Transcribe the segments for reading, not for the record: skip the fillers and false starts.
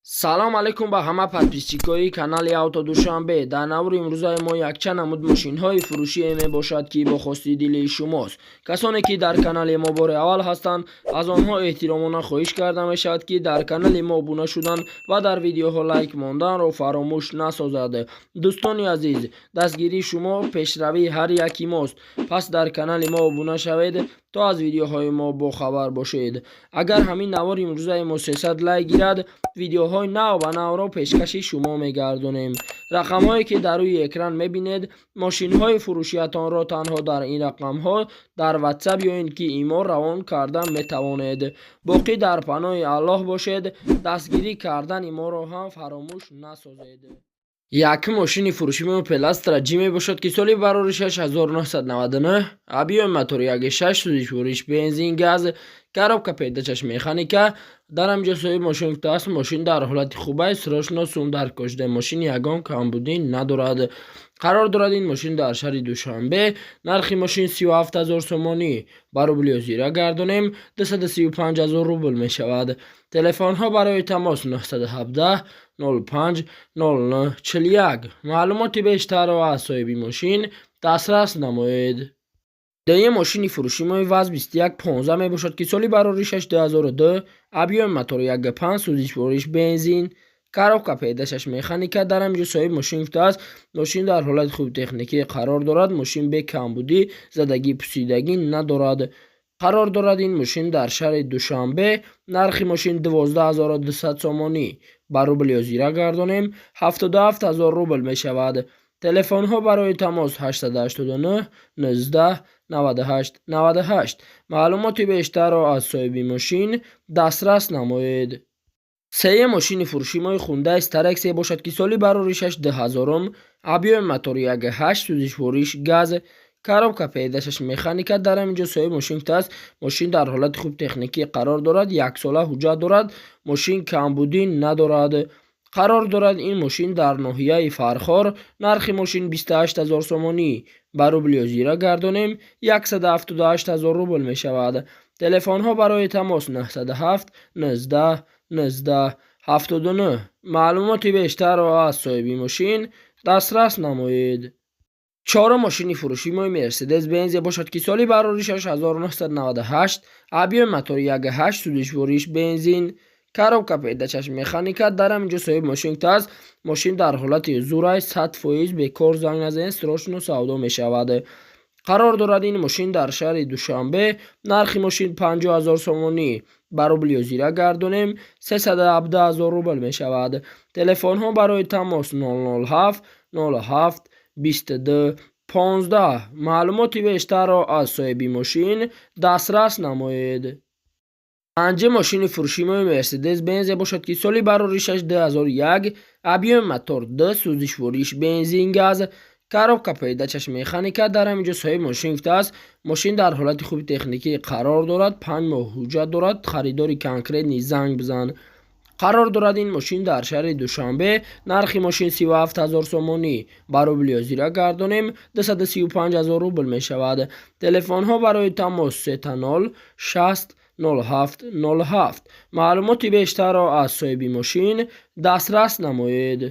салом алейкум ба ҳама подписчикои канали Автодушанбе. Дар наври имрӯзаи мо якчанд намуд мошинҳои фурӯшие мебошад ки бо хости дили шумост. Касоне ки дар канали мо бори аввал ҳастанд, аз онҳо эҳтиромона хоҳиш карда мешавад ки дар канали мо обуна шудан ва дар видеоҳо лайк монданро фаромӯш насозад. дӯстони азиз, дастгирии шумо пешравии ҳар яки мост. Пас дар канали мо обуна шавед то аз видеоҳои мо бохабар бошед. Агар ҳамин навори имрӯзаи мо 300 лайк гирад, видеоҳои нав ба навро пешкаши шумо мегардонем. рақамҳое ки дар рӯи экран мебинед, мошинҳои фурӯшиятонро танҳо дар ин рақамҳо дар WhatsApp ё ин ки имо равон карда метавонед. боқӣ дар паноҳи Аллоҳ бошед. дастгирӣ кардани моро ҳам фаромӯш насозед. Як мошини фурӯшии Opel Astra G мебошад ки соли барори 6999, объёми мотори 1.6 сӯзишвориш бензин газ, коробка передачаш механика. дар ҳамҷо соҳиби мошин гуфтааст мошин дар ҳолати хуб аст, срочно сум дар кошида, мошин ягон камбудӣ надорад. қарор дорад ин мошин дар шаҳри Душанбе. нархи мошин 37000 сомонӣ, ба рубли озира гардонем 235000 рубл мешавад. телефонҳо барои тамос 917 05 0041. маълумоти бештарро аз соҳиби мошин дастрас намоед. даи мошини фурӯшии ВАЗ 2115 мебошад ки соли барори 6 2002, объёми мотори 1.5 сӯзишвориш бензин, коробка передачаш механика. дар ҳамҷо соҳиби мошин гуфтааст мошин дар ҳолати хуби техникӣ қарор дорад, мошин бе камбудӣ, задагӣ пусидагӣ надорад. қарор дорад ин мошин дар шаҳри Душанбе. нархи мошин 12200 сомонӣ, ба рубли озира гардонем 77000 рубл мешавад. телефонҳо барои тамос 889 19 98 98. маълумоти бештарро аз соҳиби мошин дастрас намоед. сеюм мошини фурӯшии Hyundai Starex бошад ки соли барори 6 2000, объёми мотори 1.8 сӯзишвориш газ, коробка передачаш механика. дар ҳаминҷо соҳиби мошин гуфтааст мошин дар ҳолати хуб техникӣ қарор дорад, яксола ҳуҷҷат дорад, мошин камбудӣ надорад. қарор дорад ин мошин дар ноҳияи Фархор. нархи мошин 28000 сомонӣ, ба рубли озира гардонем 178000 рубл мешавад. телефонҳо барои тамос 907 19 19 79. маълумоти бештарро аз соҳиби мошин дастрас намоед. чорум мошини фурӯшии Mercedes Benz бошад ки соли барори 6998, объёми мотори 1.8 сӯзишвориш бензин, коробка передачаш механика. дар ҳаминҷо соҳиби мошин гуфтааст мошин дар ҳолати ҳузур аст, 100% бекор занг назанед, срочно савдо мешавад. қарор дорад ин мошин дар шаҳри Душанбе. нархи мошин 50000 сомонӣ, ба рубли озира гардонем 317000 рубл мешавад. телефонҳо барои тамос 007 07 22 15. маълумоти бештарро аз соҳиби мошин дастрас намоед. панҷум мошини фурӯшии Mercedes Benz бошад ки соли барори 6 2001, объёми мотор 2 сӯзишвориш бензин газ, коробка передачаш механика. дар ҳаминҷо соҳиби мошин гуфтааст мошин дар ҳолати хуби техникӣ қарор дорад, 5 моҳ ҳуҷҷат дорад, харидори конкретни занг бизан. қарор дорад ин мошин дар шаҳри Душанбе. нархи мошин 37000 сомонӣ, ба рубли озира гардонем 235000 рубл мешавад. телефонҳо барои тамос 30 60 07 07. маълумоти бештарро аз соҳиби мошин дастрас намоед.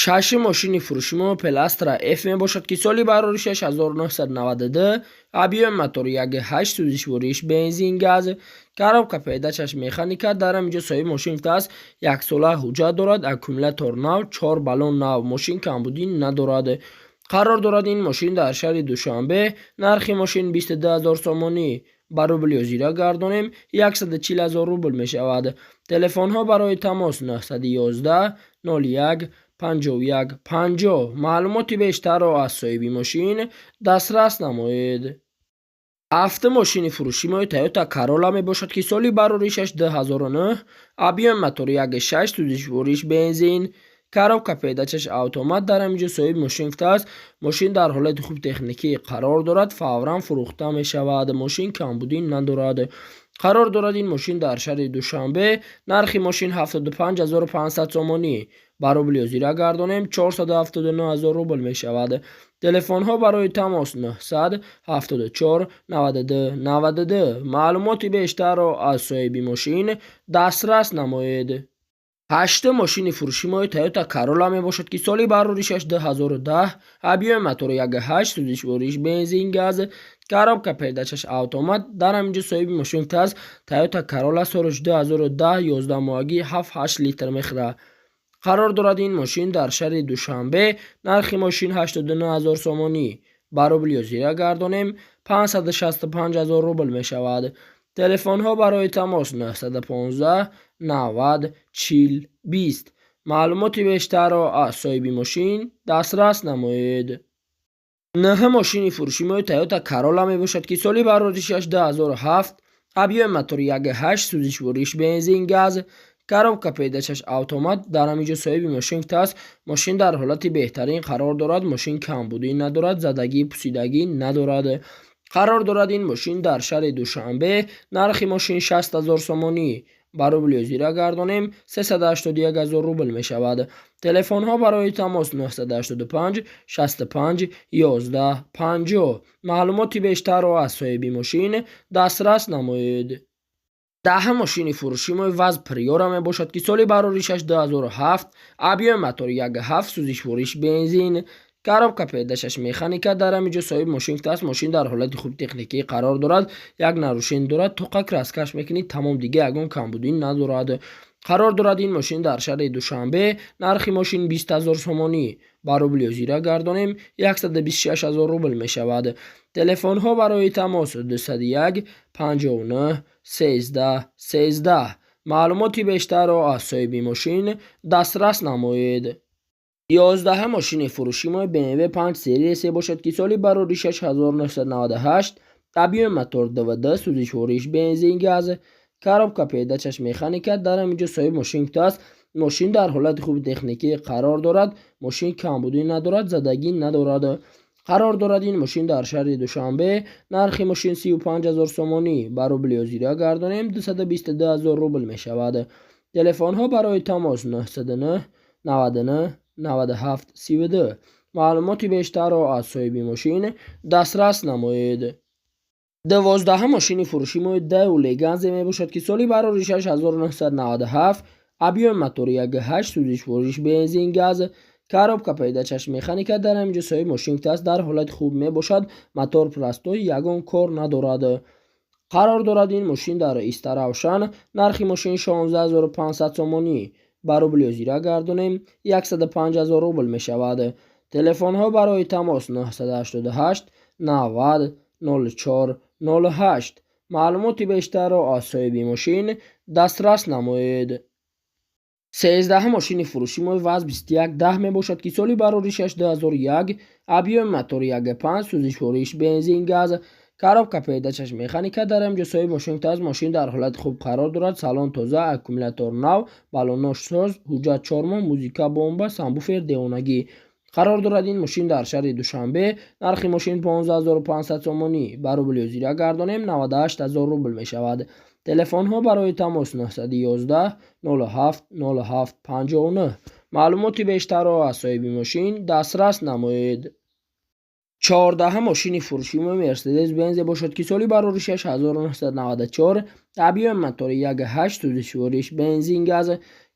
шашум мошини фурӯшии Opel Astra F мебошад ки соли барори 6992, объёми мотори 1.8 сӯзишвориш бензин газ, коробка передачаш механика. дар ҳаминҷо соҳиби мошин гуфтааст яксола ҳуҷҷат дорад, аккумулятор нав, 4 баллон нав, мошин камбудӣ надорад. қарор дорад ин мошин дар шаҳри Душанбе. нархи мошин 22000 сомонӣ, ба рубли озира гардонем 140000 рубл мешавад. телефонҳо барои тамос 911 01 51 50. маълумоти бештарро аз соҳиби мошин дастрас намоед. ҳафтум мошини фурӯшии Toyota Corolla мебошад ки соли барори 6 2009, объёми мотори 1.6 сӯзишвориш бензин, коробка передачаш автомат. дар ҳаминҷо соҳиби мошин гуфтааст мошин дар ҳолати хуб техникӣ қарор дорад, фавран фурӯхта мешавад, мошин камбудӣ надорад. қарор дорад ин мошин дар шаҳри Душанбе. нархи мошин 75500 сомонӣ, ба рубли озира гардонем 479000 рубл мешавад. телефонҳо барои тамос 900 74 92 92. маълумоти бештарро аз соҳиби мошин дастрас намоед. هشت ماشین فروشی ما تویوتا کارولا می باشد که سالی بروریشش 2010 ابیو موتور 1.8 سوزش وریش بنزین گاز коробка передачаш автомат. дар ҳаминҷо соҳиби мошинкта аст. Toyota Corolla солаш 2010 11 моҳагӣ 7-8 литр мехӯрад. қарор дорад ин мошин дар шаҳри Душанбе. Нархи мошин 89 000 сомонӣ. Ба рубли озира гардонем 565 000 рубл мешавад. Телефонҳо барои тамос 915 90 40 20. маълумоти бештарро аз соҳиби мошин дастрас намоед. Наҳа мошини фурӯшимои Toyota Corolla мебошад ки соли бароришаш 2007, объёми мотори 1.8 сӯзишвориш бензин газ, коробка передачаш автомат. дар ҳаминҷо соҳиби мошинкта аст. Мошин дар ҳолати беҳтарин қарор дорад. Мошин камбудӣ надорад, задагӣ пусидагӣ надорад. қарор дорад ин мошин дар шаҳри Душанбе. Нархи мошин 60 000 сомонӣ. ба рубли озира гардонем 381 000 рубл мешавад. Телефонҳо барои тамос 985 65 11 50. маълумоти бештарро аз соҳиби мошин дастрас намоед. Даҳа мошини фурӯшимои ВАЗ Приора мебошад ки соли бароришаш 2007, объёми мотори 1.7 сӯзишвориш бензин, коробка передачаш механика. дар ҳаминҷо соҳиби мошинкта аст. Мошин дар ҳолати хуби техникӣ қарор дорад. Як нарушен дорад. тоқа краскаш мекунӣ, тамом дига ягон камбудӣ надорад. қарор дорад ин мошин дар шаҳри Душанбе. Нархи мошин 20 000 сомонӣ. ба рубли озира гардонем 126 000 рубл мешавад. Телефонҳо барои тамос 201 59 13 13. маълумоти бештарро аз соҳиби мошин дастрас намоед. 11 мошини фурӯшимои BMW 5 сериясе бошад ки соли бароришаш 1998, объёми мотор DVD сӯзишвориш бензин газ, коробка передачаш механика. дар ҳаминҷо соҳиби мошинкта аст. Мошин дар ҳолати хуби техникӣ қарор дорад. Мошин камбудӣ надорад, задагӣ надорад. қарор дорад ин мошин дар шаҳри Душанбе. Нархи мошин 35 000 сомонӣ. ба рубли озира гардонем 222 000 рубл мешавад. Телефонҳо барои тамос 909 99 97 32. маълумоти бештарро аз соҳиби мошин дастрас намоед. 12 мошини фурӯшимои Daewoo Leganze мебошад ки соли бароришаш 1997, объёми мотори 1.8 сӯзишвориш бензин газ, коробка передачаш механика. дар ҳаминҷо соҳиби мошинкта аст. дар ҳолати хуб мебошад. мотор простой, ягон кор надорад. қарор дорад ин мошин дар иста равшан. Нархи мошин 16 500 сомонӣ. ба рубли озира гардонем 105 000 рубл мешавад. Телефонҳо барои тамос 988 90 04 08. маълумоти бештарро аз соҳиби мошин дастрас намоед. 13 мошини фурӯшимои ВАЗ 2110 мебошад ки соли бароришаш 2001, объёми мотори 1.5 сӯзишвориш бензин газ, коробка передачаш механика. дар ҳаминҷо соҳиби мошинкта аст. Мошин дар ҳолати хуб қарор дорад. Салон тоза, аккумулятор нав, балонош соз, ҳуҷҷат 4 моҳ, музика бомба, самбуфер девонагӣ. қарор дорад ин мошин дар шаҳри Душанбе. Нархи мошин 15 500 сомонӣ. ба рубли озира гардонем 98 000 рубл мешавад. Телефонҳо барои тамос 911 07 07 59. маълумоти бештарро аз соҳиби мошин дастрас намоед. 14 мошини фурӯшимои Mercedes Benz бошад ки соли бароришаш 1994, объёми мотори 1.8 сӯзишвориш бензин газ,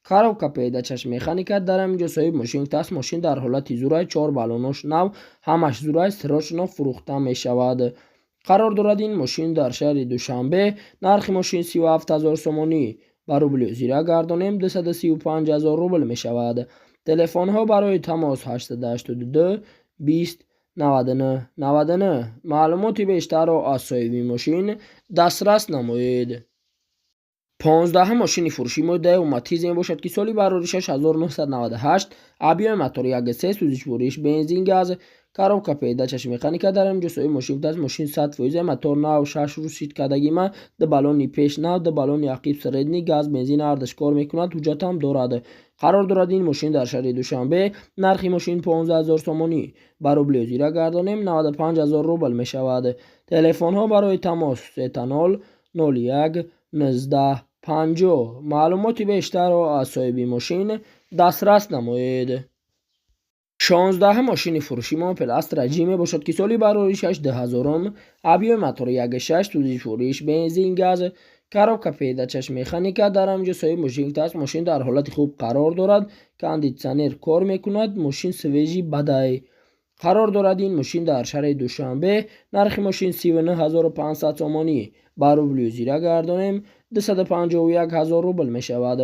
коробка передачаш механика. дар ҳаминҷо соҳиби мошинкта аст. Мошин дар ҳолати зурай 4 балонош нав, ҳамаш зурай срочно фурӯхта мешавад. қарор дорад ин мошин дар шаҳри Душанбе. Нархи мошин 37 000 сомонӣ. ба рубли озира гардонем 235 000 рубл мешавад. Телефонҳо барои тамос 882 20 99 99. маълумоти бештарро аз соҳиби мошин дастрас намоед. 15 мошини фурӯшимои Daewoo Matiz мебошад ки соли бароришаш 1998, объёми мотори 1.3 сӯзишвориш бензин газ, коробка передачаш механика. дар ҳаминҷо соҳиби мошинкта аст. Мошин 100% мотор нав, 6 русид кардагима, ду балони пеш нав, ду балони ақиб средни, газ бензин ҳардаш кор мекунад, ҳуҷҷатам дорад. қарор дорад ин мошин дар шаҳри Душанбе. Нархи мошин 15 000 сомонӣ. ба рубли озира гардонем 95 000 рубл мешавад. Телефонҳо барои тамос 30 01 19 50. маълумоти бештарро аз соҳиби мошин дастрас намоед. 16 мошини фурӯшимои Opel Astra G мебошад ки соли бароришаш 2000, объёми мотори 1.6 сӯзишвориш бензин газ, коробка пейдачаш механика дар ҳамҷасои мошин аст. мошин дар ҳолати хуб қарор дорад. кондитсионер кор мекунад. мошин свежи бадай қарор дорад. ин мошин дар шаҳри душанбе. нархи мошин 39500 сомонӣ ба рубли зира гардонем 251000 рубл мешавад.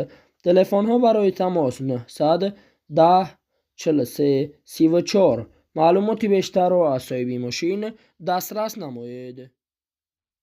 телефонҳо барои тамос 910 43 34. маълумоти бештарро аз соҳиби мошин дастрас намоед.